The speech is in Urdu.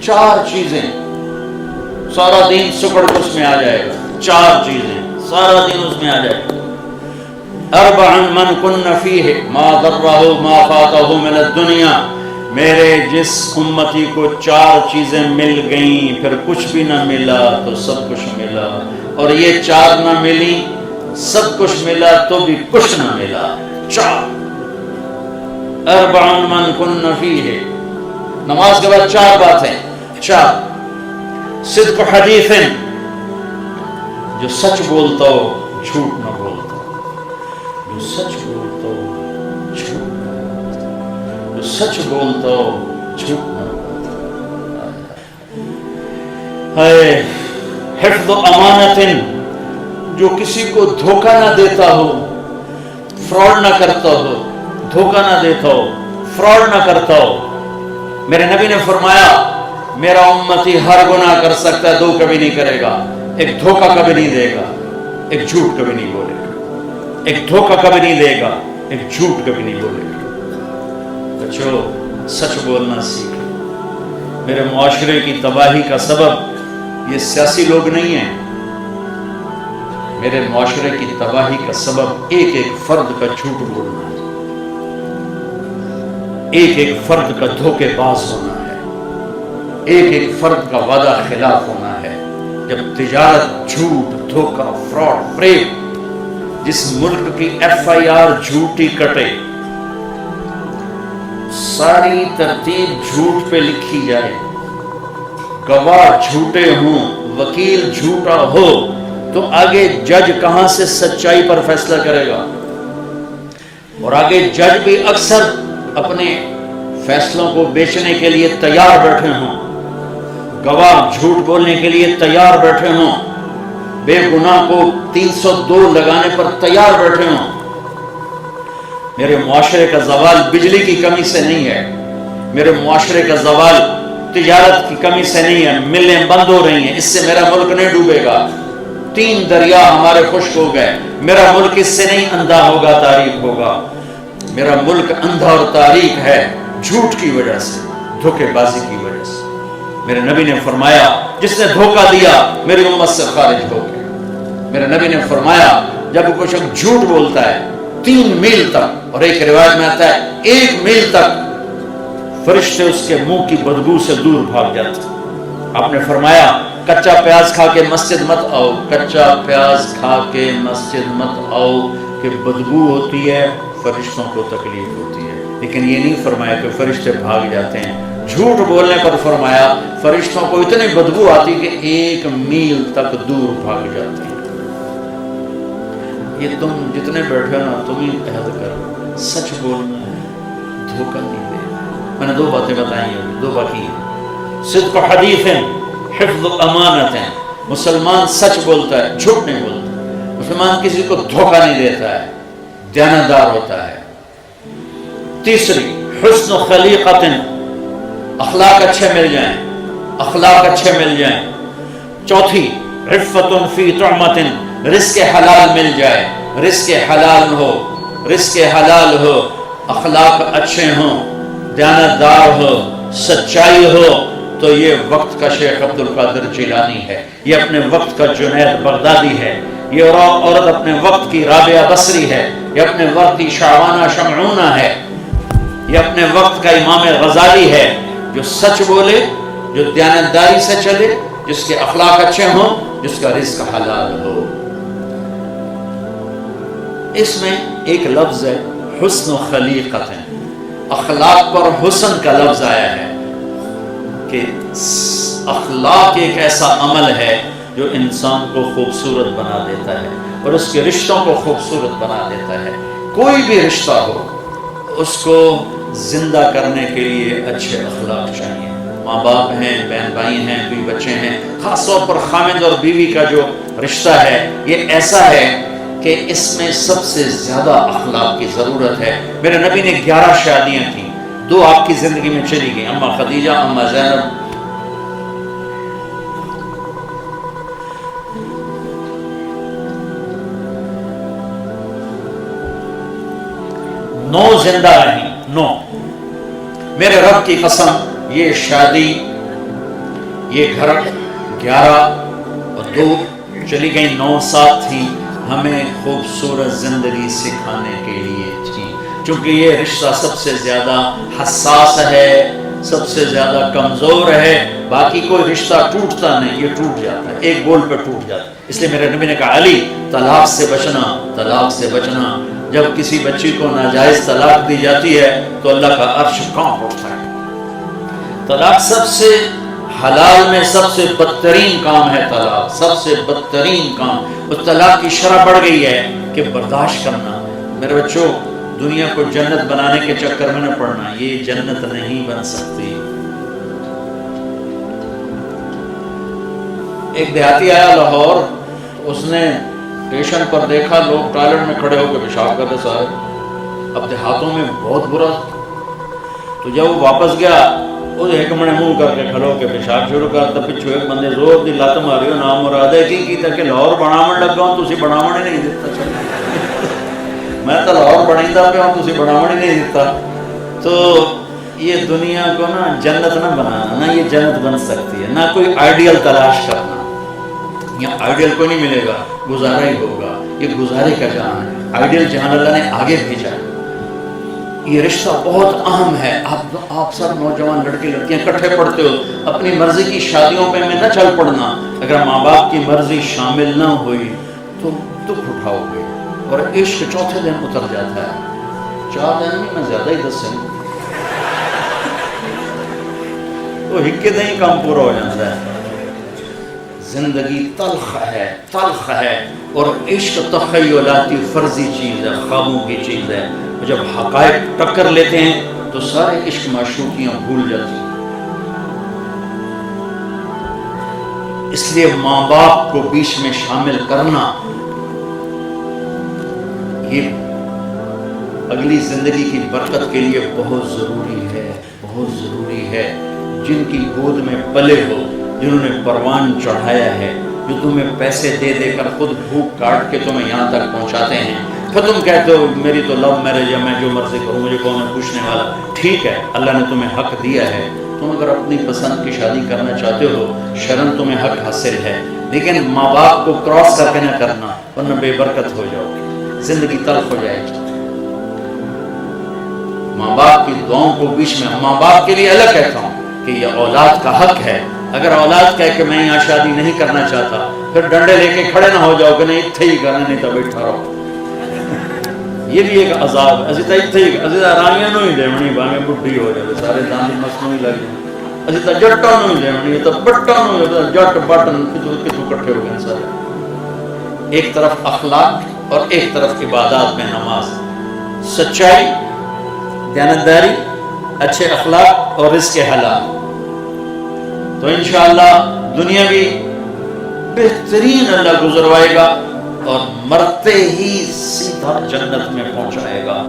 4 چیزیں سارا دین سکڑ کے اس میں آ جائے گا. 4 چیزیں سارا دن اس میں آ جائے گا. 4 من کن فیہ ما ضرہ ما فاتہ من الدنیا. میرے جس امتی کو 4 چیزیں مل گئیں پھر کچھ بھی نہ ملا تو سب کچھ ملا، اور یہ 4 نہ ملی سب کچھ ملا تو بھی کچھ نہ ملا. 4 4 من کن فیہ. نماز کے بعد 4 باتیں. 4 صدق حدیث، جو سچ بولتا ہو جھوٹ نہ بولتا، جو سچ بولتا ہو جھوٹ نہ بولتا، جو سچ بولتا ہو جھوٹ نہ بولتا. ہے حفظ امانت، جو کسی کو دھوکہ نہ دیتا ہو، فراڈ نہ کرتا ہو، دھوکہ نہ دیتا ہو، فراڈ نہ کرتا ہو. میرے نبی نے فرمایا میرا امتی ہر گناہ کر سکتا ہے، 2 کبھی نہیں کرے گا. ایک دھوکہ کبھی نہیں دے گا، ایک جھوٹ کبھی نہیں بولے گا. ایک دھوکہ کبھی نہیں دے گا، ایک جھوٹ کبھی نہیں بولے گا. بچو سچ بولنا سیکھیں. میرے معاشرے کی تباہی کا سبب یہ سیاسی لوگ نہیں ہیں. میرے معاشرے کی تباہی کا سبب ایک ایک فرد کا جھوٹ بولنا ہے، ایک ایک فرد کا دھوکے باز ہونا ہے، ایک ایک فرد کا وعدہ خلاف ہونا ہے. جب تجارت جھوٹ، دھوکہ، فراڈ، فریب، جس ملک کی FIR جھوٹی کٹے، ساری ترتیب جھوٹ پہ لکھی جائے، گواہ جھوٹے ہوں، وکیل جھوٹا ہو، تو آگے جج کہاں سے سچائی پر فیصلہ کرے گا؟ اور آگے جج بھی اکثر اپنے فیصلوں کو بیچنے کے لیے تیار بیٹھے ہوں، گواہ جھوٹ بولنے کے لیے تیار بیٹھے ہوں، بے گناہ کو 302 لگانے پر تیار بیٹھے ہوں. میرے معاشرے کا زوال بجلی کی کمی سے نہیں ہے، میرے معاشرے کا زوال تجارت کی کمی سے نہیں ہے. ملیں بند ہو رہی ہیں، اس سے میرا ملک نہیں ڈوبے گا. 3 دریا ہمارے خشک ہو گئے، میرا ملک اس سے نہیں اندھا ہوگا، تاریک ہوگا. میرا ملک اندھا اور تاریک ہے جھوٹ کی وجہ سے، دھوکے بازی کی وجہ سے. میرے نبی نے فرمایا جس نے دھوکہ دیا میری امت سے خارج ہو گیا. میرے نبی نے فرمایا جب کوئی شخص جھوٹ بولتا ہے 3 میل تک، اور ایک روایت میں آتا ہے 1 میل تک، فرشتے اس کے منہ کی بدبو سے دور بھاگ جاتے. آپ نے فرمایا کچا پیاز کھا کے مسجد مت آؤ، کچا پیاز کھا کے مسجد مت آؤ کہ بدبو ہوتی ہے، فرشتوں کو تکلیف ہوتی ہے. لیکن یہ نہیں فرمایا کہ فرشتے بھاگ جاتے ہیں. جھوٹ بولنے پر فرمایا فرشتوں کو اتنی بدبو آتی کہ 1 میل تک دور بھاگ جاتے ہیں. یہ تم جتنے بیٹھے ہو نا، تم ہی عہد کرو، سچ بولنا ہے، دھوکہ نہیں دینا. میں نے 2 باتیں بتائی ہیں، 2 باقی ہیں. صدق حدیث، حفظ امانت. مسلمان سچ بولتا ہے، جھوٹ نہیں بولتا. مسلمان کسی کو دھوکہ نہیں دیتا ہے، دیانتدار ہوتا ہے. تیسری حسن خلیقت، اخلاق اچھے مل جائیں، اخلاق اچھے مل جائیں. چوتھی عفت فی طعمت، رزق حلال مل جائے، رزق حلال ہو، رزق حلال ہو، اخلاق اچھے ہوں، دیانتدار ہو، سچائی ہو. تو یہ وقت کا شیخ عبد القادر جیلانی ہے، یہ اپنے وقت کا جنید بغدادی ہے، یہ عورت اپنے وقت کی رابعہ بصری ہے، یہ اپنے وقت کی شعبانہ شمعونہ ہے، یہ اپنے وقت کا امام غزالی ہے. جو سچ بولے، جو دیانتداری سے چلے، جس کے اخلاق اچھے ہوں، جس کا رزق حلال ہو. اس میں ایک لفظ ہے حسن و خلیقت، اخلاق پر حسن کا لفظ آیا ہے کہ اخلاق ایک ایسا عمل ہے جو انسان کو خوبصورت بنا دیتا ہے اور اس کے رشتوں کو خوبصورت بنا دیتا ہے. کوئی بھی رشتہ ہو، اس کو زندہ کرنے کے لیے اچھے اخلاق چاہیے. ماں باپ ہیں، بہن بھائی ہیں، کوئی بچے ہیں، خاص طور پر خامد اور بیوی کا جو رشتہ ہے یہ ایسا ہے کہ اس میں سب سے زیادہ اخلاق کی ضرورت ہے. میرے نبی نے 11 شادیاں تھیں، 2 آپ کی زندگی میں چلی گئی، اما خدیجہ، اما زینب. نو زندہ رہیں، 9. میرے رب کی قسم یہ شادی یہ گھر 11 اور 2 چلی گئی 9 ساتھ تھی، ہمیں خوبصورت زندگی سکھانے کے لیے تھی، چونکہ یہ رشتہ سب سے زیادہ حساس ہے، سب سے زیادہ کمزور ہے۔ باقی کوئی رشتہ ٹوٹتا نہیں، یہ ٹوٹ جاتا ہے، ایک بول پہ ٹوٹ جاتا ہے۔ اس لیے میرے نبی نے کہا علی طلاق سے بچنا، طلاق سے بچنا۔ جب کسی بچی کو ناجائز طلاق دی جاتی ہے تو اللہ کا عرش کانپ اٹھتا ہے۔ طلاق سب سے حلال میں سب سے بدترین کام ہے، طلاق سب سے بدترین کام۔ اس طلاق کی شرح بڑھ گئی ہے کہ برداشت کرنا۔ میرے بچوں، دنیا کو جنت بنانے کے چکر میں نہ پڑنا، یہ جنت نہیں بن سکتی۔ ایک دیہاتی آیا لاہور، اس نے اسٹیشن پر دیکھا لوگ ٹوائلٹ میں کھڑے ہو کے پیشاب کر رہے سارے۔ اب دیہاتوں میں بہت برا، تو جب وہ واپس گیا وہ ایک منے منہ کر کے کھڑو کے پیشاب شروع کرتا، پچھو ایک بندے زور دی لت ماری ہو نام مراد ہے کی کہ لاہور بناون لگا ہوں، تسی بناون ہی نہیں دیتا۔ میں تو لاہور بنائیدا پیا ہوں، تسی بناون ہی نہیں دیتا۔ تو یہ دنیا کو نا جنت نہ بنانا، نہ یہ جنت بن سکتی ہے، نہ کوئی آئیڈیل تلاش کرنا۔ یہاں آئیڈیل کو نہیں ملے گا، گزارا ہی ہوگا، یہ گزارے کا جہان ہے۔ آئیڈیل جہان اللہ نے آگے بھیجا ہے۔ یہ رشتہ بہت اہم ہے۔ آپ سب نوجوان لڑکے لڑکیاں کٹھے پڑھتے ہو، اپنی مرضی کی شادیوں پہ میں نہ چل پڑنا۔ اگر ماں باپ کی مرضی شامل نہ ہوئی تو دکھ اٹھاؤ گے، اور عشق چوتھے دن اتر جاتا ہے۔ 4 دن میں میں زیادہ ہی 10 دن تو ہکے دیں کام پورا ہو جاتا ہے۔ زندگی تلخ ہے، تلخ ہے، اور عشق تخیلاتی فرضی چیز ہے، خوابوں کی چیز ہے۔ جب حقائق ٹکر لیتے ہیں تو سارے عشق معشوقیاں بھول جاتی ہیں۔ اس لیے ماں باپ کو بیچ میں شامل کرنا یہ اگلی زندگی کی برکت کے لیے بہت ضروری ہے، بہت ضروری ہے۔ جن کی گود میں پلے ہو، جنہوں نے پروان چڑھایا ہے، جو تمہیں پیسے دے دے کر خود بھوک کاٹ کے تمہیں یہاں تک پہنچاتے ہیں، پھر تم کہتے ہو میری تو لو میرج ہے، میں جو مرضی کروں، مجھے کون ہے پوچھنے والا۔ ٹھیک ہے، اللہ نے تمہیں حق دیا ہے، تم اگر اپنی پسند کی شادی کرنا چاہتے ہو شرن تمہیں حق حاصل ہے، لیکن ماں باپ کو کراس کر کے نہ کرنا، ورنہ بے برکت ہو جاؤ گے، زندگی تلخ ہو جائے گی۔ ماں باپ کی دعاؤں کو بیچ میں، ماں باپ کے لیے الگ کہتا ہوں کہ یہ اولاد کا حق ہے۔ اگر اولاد کہے کہ میں یہاں شادی نہیں کرنا چاہتا، پھر ڈنڈے لے کے کھڑے نہ ہو جاؤ کہ نہیں اتھے ہی کرنا، نہیں تو بیٹھا رہو۔ یہ بھی ایک عذاب ہے۔ اسی طرح اتھے ہی اسی آرامیا نو ہی دیونی، باویں بڈھی ہو جائے سارے دانت مسنو ہی لگ جائے۔ اسی طرح جٹاں نو ہی دیونی، تو بٹاں نو جٹ بٹ کتوں کٹھے ہو گئے سارے۔ ایک طرف اخلاق اور ایک طرف عبادات میں نماز، سچائی، دیانتداری، اچھے اخلاق اور رزق حلال، تو انشاءاللہ دنیا بھی بہترین اللہ گزروائے گا اور مرتے ہی سیدھا جنت میں پہنچائے گا۔